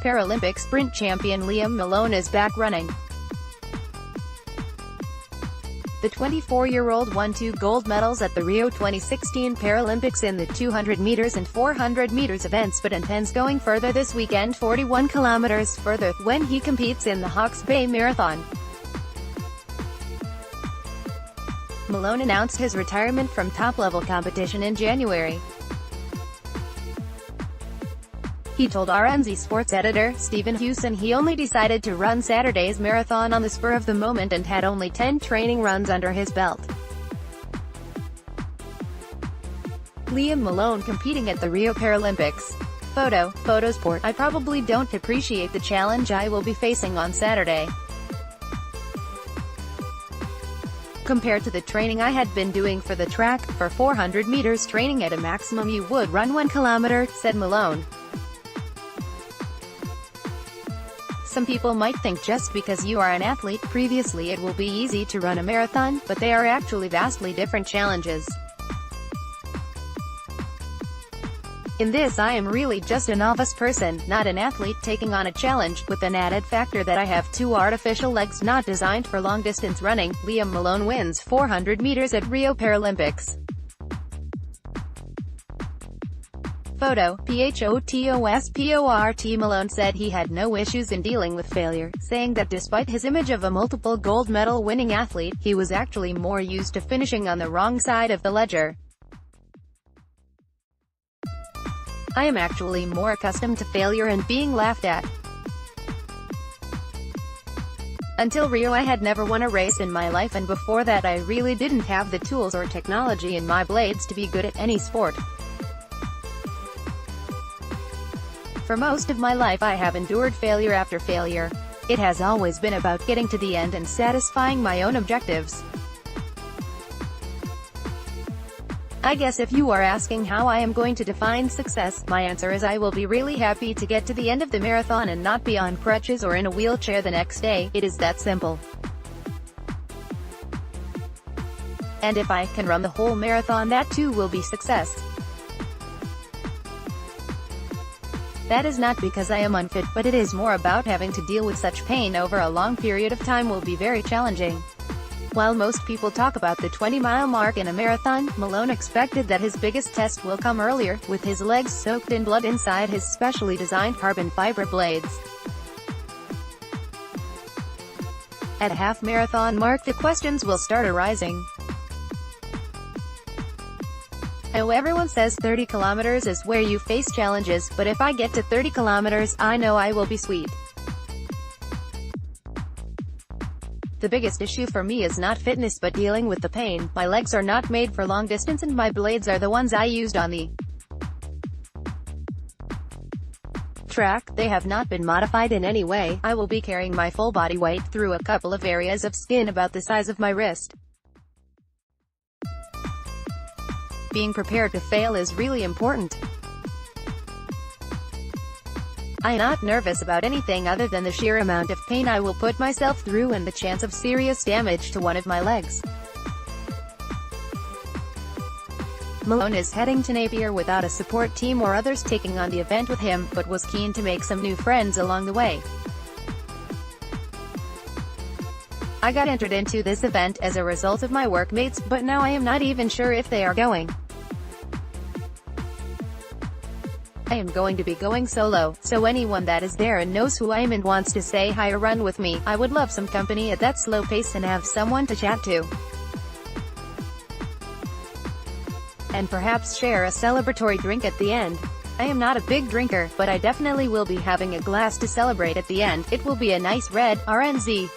Paralympic sprint champion Liam Malone is back running. The 24-year-old won 2 gold medals at the Rio 2016 Paralympics in the 200 meters and 400 meters events, but intends going further this weekend, 41 kilometers further, when he competes in the Hawke's Bay Marathon. Malone announced his retirement from top-level competition in January. He told RMZ sports editor, Stephen Hewson, he only decided to run Saturday's marathon on the spur of the moment and had only 10 training runs under his belt. Liam Malone competing at the Rio Paralympics. Photosport. I probably don't appreciate the challenge I will be facing on Saturday. Compared to the training I had been doing for the track, for 400 meters training at a maximum you would run 1 kilometer, said Malone. Some people might think just because you are an athlete previously it will be easy to run a marathon, but they are actually vastly different challenges. In this I am really just a novice person, not an athlete taking on a challenge, with an added factor that I have 2 artificial legs not designed for long-distance running. Liam Malone wins 400 meters at Rio Paralympics. Photosport. Malone said he had no issues in dealing with failure, saying that despite his image of a multiple gold medal winning athlete, he was actually more used to finishing on the wrong side of the ledger. I am actually more accustomed to failure and being laughed at. Until Rio I had never won a race in my life, and before that I really didn't have the tools or technology in my blades to be good at any sport. For most of my life I have endured failure after failure. It has always been about getting to the end and satisfying my own objectives. I guess if you are asking how I am going to define success, my answer is I will be really happy to get to the end of the marathon and not be on crutches or in a wheelchair the next day. It is that simple. And if I can run the whole marathon, that too will be success. That is not because I am unfit, but it is more about having to deal with such pain over a long period of time will be very challenging. While most people talk about the 20-mile mark in a marathon, Malone expected that his biggest test will come earlier, with his legs soaked in blood inside his specially designed carbon fiber blades. At a half-marathon mark the questions will start arising. Oh, everyone says 30 kilometers is where you face challenges, but if I get to 30 kilometers, I know I will be sweet. The biggest issue for me is not fitness but dealing with the pain. My legs are not made for long distance and my blades are the ones I used on the track. They have not been modified in any way. I will be carrying my full body weight through a couple of areas of skin about the size of my wrist. Being prepared to fail is really important. I am not nervous about anything other than the sheer amount of pain I will put myself through and the chance of serious damage to one of my legs. Malone is heading to Napier without a support team or others taking on the event with him, but was keen to make some new friends along the way. I got entered into this event as a result of my workmates, but now I am not even sure if they are going. I am going to be going solo, so anyone that is there and knows who I am and wants to say hi or run with me, I would love some company at that slow pace and have someone to chat to. And perhaps share a celebratory drink at the end. I am not a big drinker, but I definitely will be having a glass to celebrate at the end. It will be a nice red, RNZ.